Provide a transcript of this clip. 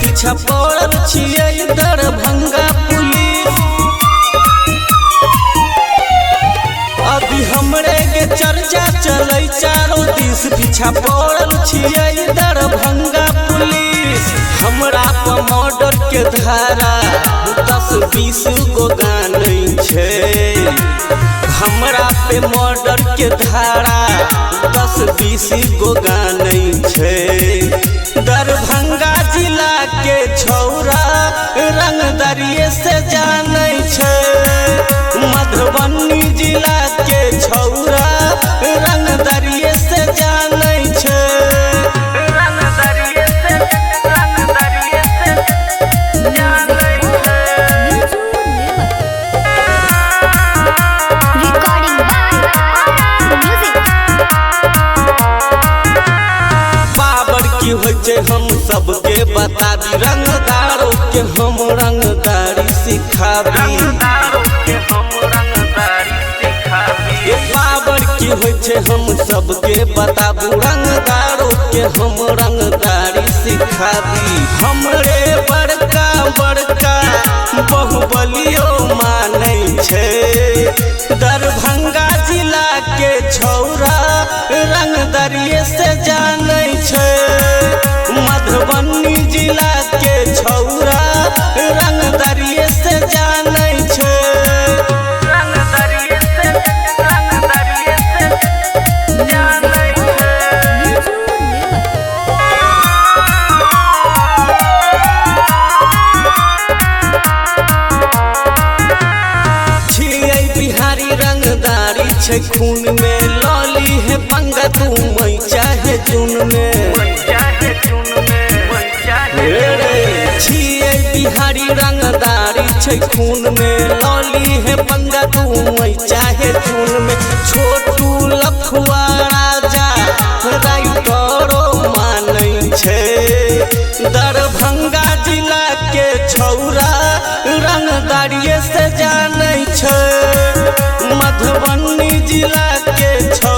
पीछा पड़ल छियै दरभंगा पुलिस। अभी हमरे के चर्चा चलै चारों दिस, पीछा पड़ल छियै दरभंगा पुलिस। हमरा पर मर्डर के धारा 10-20 गो गानै छै। हमरा पे मर्डर के धारा 10-20 गो गानै छै। दरभंगा जिला के छौरा रंगदरिये से जानै छै। मधुबनी जिला के छौरा रंगदरिये से जानै छै। हम सबके बताबी रंगदारों के हम रंगदारी सिखाबी। ये पावर की होइ छै हम सबके बताबू रंगदारों के हम रंगदारी सिखाबी। हमरे बड़का बड़का बाहुबलियो मानै छै। दरभंगा जिला के छौरा रंगदरिये से जानै छै। मधुबनी जिला के छौरा रंगदरिये से जानै छै। छियै बिहारी रंगदारी छै खून में, लॉली है पंगा तू मई चाहे जून में। छियै बिहारी रंगदारी छै खून में, लॉली है पंगा तू मई चाहे जून में। छोटू लफुआ राजा राइटरो मानै छै। दरभंगा जिला के छौरा रंगदरिये से जानै छै। मधुबनी जिला के छौरा